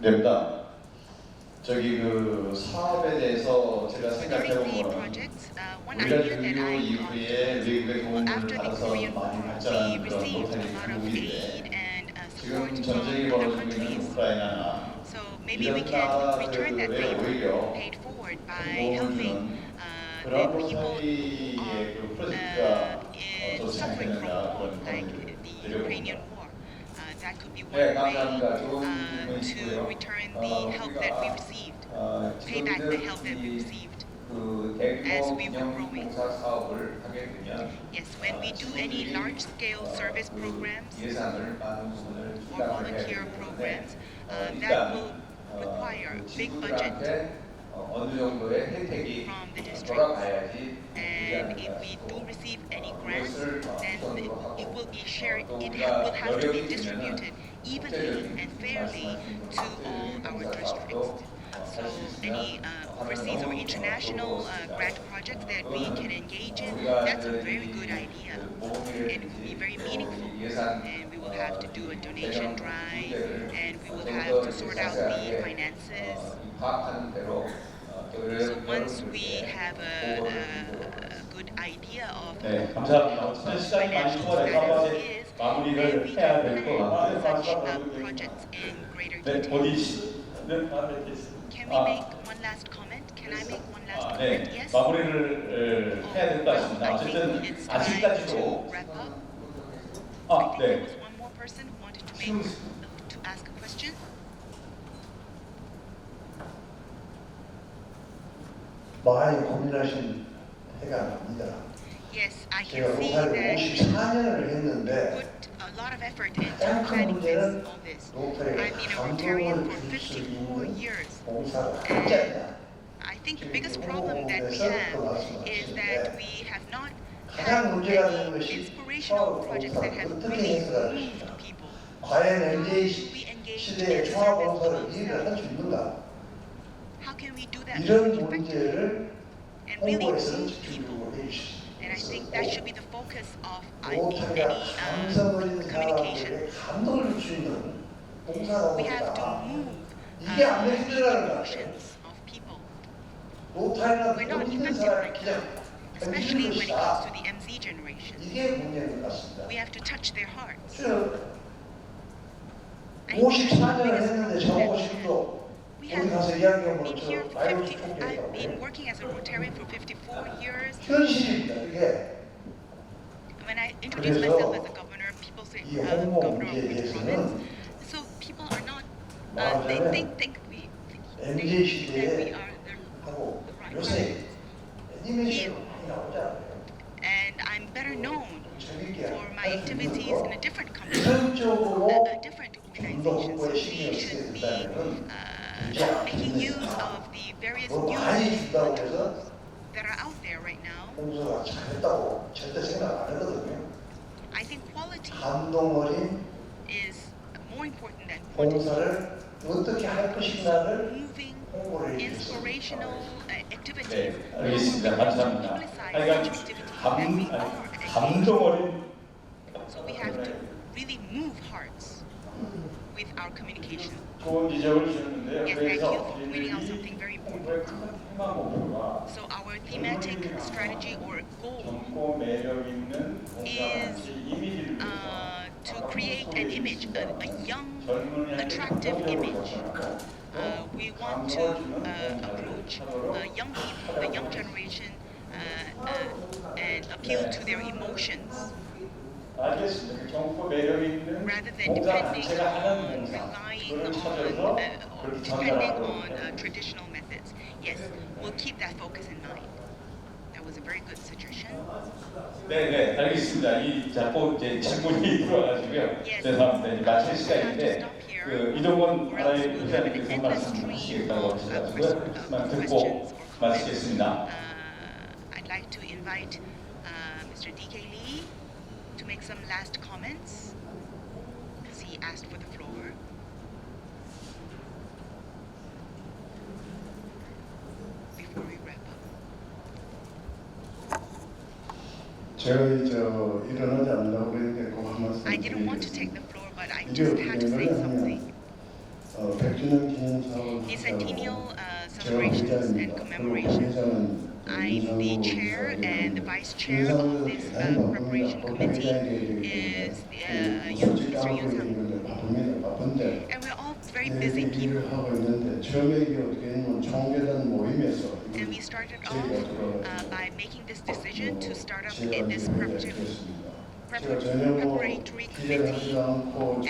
됩니다. 저기 그 사업에 대해서 제가 생각해 Regarding the 보면 projects, one 우리가 idea that 종료 I 이후에 외국의 도움을 after the 받아서 Korean 많이 War, we 발전한 그런 received 로타리 a lot of 한국인데 aid and 지금 support from 전쟁이 other 벌어지고 있는 countries. 우크라이나나 So maybe we 이런 can return that 나라들에 favor 오히려 paid forward by 도움을 helping 주는 the 그런 people 로타리의 그 프로젝트가 in 좋지 suffering from 않겠는가 war, 그런 like 고민을 the Ukrainian 드려봅니다. war. That could be one 네, way 감사합니다. 좋은 to 질문이시고요. return the help that we received, pay back the help that we received. 그 as 대규모 we were growing. 기념봉사 사업을 하게 되면 Yes, when we do any large-scale service programs 예산을 많은 부분을 or 투자를 해야 volunteer 되는데 programs, that 일단 will require 그 big budget. 지구들한테 어느 정도의 혜택이 from the districts. 돌아가야지 And if we do receive any grants, then it will be shared. It will have to be distributed evenly and fairly to all our districts. So any overseas or international grant projects that we can engage in, that's a very good idea, and it will be very meaningful. And we will have to do a donation drive, and we will have to sort out the finances. 파악하는 대로 So once we have a good idea of 네, 감사합니다. 어쨌든 시간이 많이 초과돼서 이제 마무리를 해야 될 것 같아요. such projects in greater 네, detail. 어디 있는 다음에 Can we make one last comment? Can I make one last comment? 네, Yes. 마무리를 해야 될 것 같습니다. I 어쨌든 think it's time 아직까지도 to wrap up. I 아, think there 네. was one more person who wanted to ask a question. 많이 고민하신 해가 납니다. Yes, I 제가 can see 로타리 that 54년을 했는데 put a lot of effort into 가장 큰 planning 문제는 all this. 로타리가 I've been a Rotarian 감동을 for 줄 수 54 있는 years. 봉사가 하지 않냐. I think the biggest problem that we have is that we have not had 가장 문제가 되는 any 것이 inspirational projects that have 어떻게 really 해석하는 moved 것이다. people. 과연 How MJ do we engage 시대의 in 종합봉사를 service 일을 할 수 있는가? How can we do that 이런 effectively 문제를 and really 홍보에서 move people? 집중적으로 해주십시오. And I think that should be the focus of any 로타리가 감성 어린 communication. 사람들에게 감동을 줄 수 있는 봉사라고 We have to 보다 move 이게 안 the 해결하는 거야. emotions of people, 로타리가 We're 돈 not 있는 effective 사람이 right 그냥 especially when it comes 것이다. to the MZ generation. 이게 문제인 것 같습니다. We have to touch their hearts. I 54년을 think 했는데 the 저하고 biggest 지금도 we 어디 have 가서 이야기하면 been here 저 for 라이브 50, I've 총회라고 been 해요. working as a Rotarian for 54 years. 현실입니다. 이게 When I introduce 그래서 myself as a governor, people say, 이 홍보 governor of 문제에 which province? 대해서는 So people are not, 말하자면 they think we MZ that we 시대에 are the 하고 right 요새 province. 애니메이션 많이 나오잖아요. And I'm better known 재밌게 for my 할수 activities 있는 in a 거 different country, 현실적으로 different 좀 더 organizations. 홍보에 We 신경을 쓰게 should be 된다면은 문제 안 making use 생깁니다. of the various 뭐 new 많이 준다고 해서 that are out there right now. 봉사가 잘했다고 절대 생각 안 하거든요. I think quality 감동 어린 is more important than quantity. 봉사를 어떻게 할 것인가를 Moving 홍보를 해주세요. inspirational activities. 네, 알겠습니다. 감사합니다. Publicize 하여간 such activities that we are engaged. 감동 어린 So we have to really move hearts with our communication. 좋은 지적을 주셨는데요. Yes, thank 그래서 you for pointing out something very 홍보의 important. 큰 테마 목표가 So our thematic strategy or goal 젊고 매력 있는 봉사단체 이미지를 위해서 to create an image, a young, 젊은 attractive image. 어, We want to approach young people, the young generation, and appeal to their emotions 알겠습니다. 젊고 매력 있는 rather than 봉사 depending 단체가 하는 on 봉사 relying 그걸 on 찾아서 or 그렇게 depending 전달하도록 on 해요. traditional methods. Yes, we'll keep that focus in mind. That was a very good suggestion. 네, 알겠습니다. 이 자꾸 이제 질문이 들어와가지고요. Yes. 죄송합니다. 이제 마칠 We'll have to 시간인데 stop here, 그 이동원 or else 하나의 we'll have an 부장님께서 endless stream 말씀하시겠다고 of 하셔가지고요. 그만 듣고 questions or comments. 마치겠습니다. I'd like to invite Mr. DK Lee to make some last comments because he asked for the floor. Before we wrap up. 제가 일어나지 않는다고 그랬는데 꼭 한 말씀 I didn't want to take 드리겠습니다. the floor, but I 이게 just 어떻게 had to say 되냐면 something. 100주년 기념 사업을 Bicentennial 제가 celebrations and 회장입니다. 그리고 commemorations. 회장은 I'm the chair and the vice chair of this preparation committee is Mr. Yoon Sang-woo. 바쁩니다. 바쁜데 And we're all very busy people. 일을 하고 있는데 처음에 이게 어떻게 했냐면 총회단 모임에서 And we started off by making this decision to start up in this preparatory committee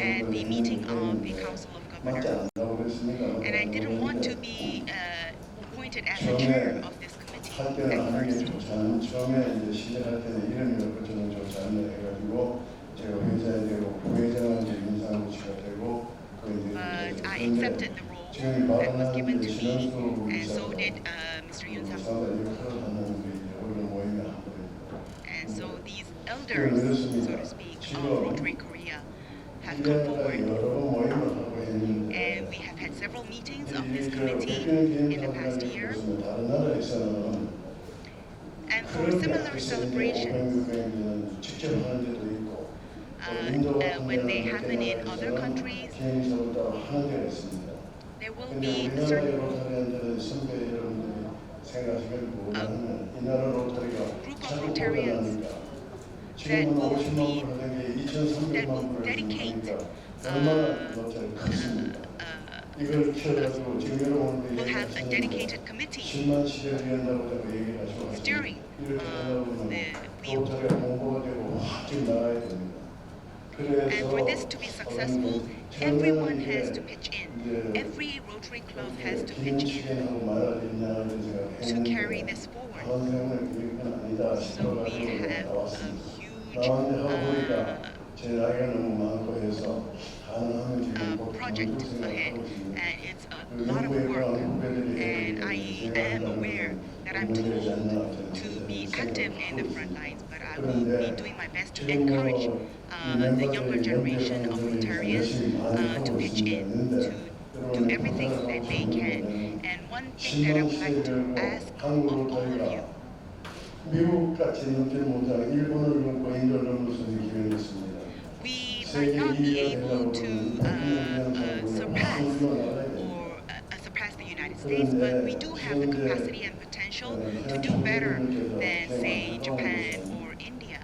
and the meeting of the Council of 맞지 Governors. 않다고 그랬습니까? And I didn't want to be appointed as the chair of this committee 할 때는 at 하는 게 first. 좋지 않은 처음에 이제 시작할 때는 이름이 엎어지는 좋지 않네 해가지고 제가 회장이 되고 부회장은 이제 윤상우 씨가 되고 그 이제 But I 그런데 accepted the role 지금 that was given 발언하는 to me, 신원수 and so 이사가 did Mr. Yoon Sang-woo. 상당히 역할을 하는 게 이제 오늘 모임에 한 거입니다. And so these elders, so to speak, of Rotary Korea have come 1년간 forward. 여러 번 모임을 하고 했는데 And we have had several meetings of this 이 committee 100주년 in the past 기념 year. 사업은 다른 나라에서는 And for similar celebrations, 직접 하는 데도 있고 인도 같은 when they 데는 happen in other countries, 기념사업을 따로 하는 데가 있습니다. there will 근데 be 우리나라의 certain 로타리안들은 선배 여러분들이 생각하시길 모르는 이 나라 로타리가 group of 자꾸 Rotarians 올라가니까 지금은 that will 50만 be- 불 하는 게 2,300만 불을 dedicate, 하니까 얼마나 로타리 컸습니다. 이걸 키워가지고 지금 여러분들이 will have a 얘기하시는 dedicated committee 10만 시절이었다고 자꾸 얘기를 하시고 steering 이렇게 하다 보면 the wheel. 로타리가 홍보가 되고 확 나가야 됩니다. 그래서 And for this to be successful, everyone has to pitch in. Every Rotary Club has to pitch in to carry this forward. So we have a huge 제 나이가 너무 많고 해서 가능하면 지금 project ahead, and it's a lot of work. And I am aware that I'm too old to be active in the front lines, but I will be doing my best to encourage the younger generation of Rotarians to pitch in, to do everything that they can. And one thing that I would like to ask of all of you, 미국 같이 넘지 못한 일본을 넘고 인도를 넘을 수 있는 기회가 있습니다. we might not be able to surpass the United States, but we do have the capacity and potential to do better than, say, Japan or India.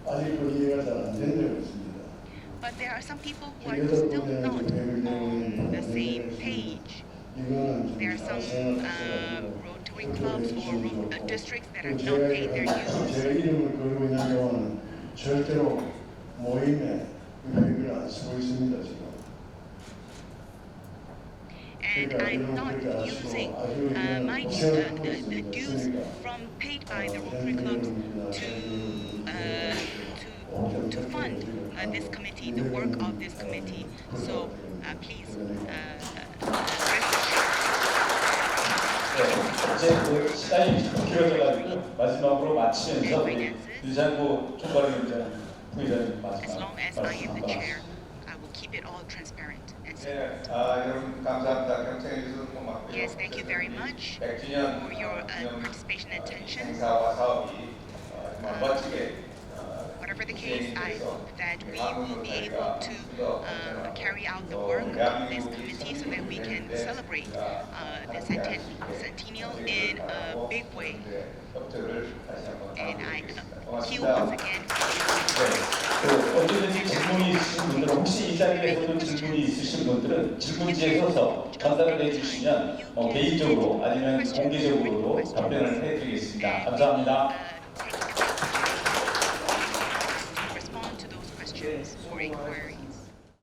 아직도 이해가 잘 안 된다고 했습니다. But there are some people who are still not on the same page. There are some Rotary clubs or districts that have not paid their dues. 제가 이름을 걸고 있는 경우는 절대로 모임에 회비를 안 쓰고 있습니다 지금. And I'm not using my the dues from paid by the Rotary clubs to fund this committee, the work of this committee. So please 이제 그 시간이 좀 길어져가지고 마지막으로 마치면서 윤상구 총괄위원장 부의장님 as 마지막 long as I am the 말씀 chair, I will keep it all transparent and simple. 네, 여러분 감사합니다. 경청해 주셔서 고맙고요. Yes, thank you very much 100주년 for your participation and attention. 행사와 사업이 정말 멋지게 Whatever the case, I hope that we will be able to carry out the work of this committee so that we can celebrate the centennial in a big way. And I thank you once again. 언제든지 질문이 있으신 분들은 혹시 이 자리에서도 질문이 있으신 분들은 질문지에 서서 전달을 해주시면 개인적으로 아니면 공개적으로도 답변을 해드리겠습니다. 감사합니다. Respond to those questions or inquiries.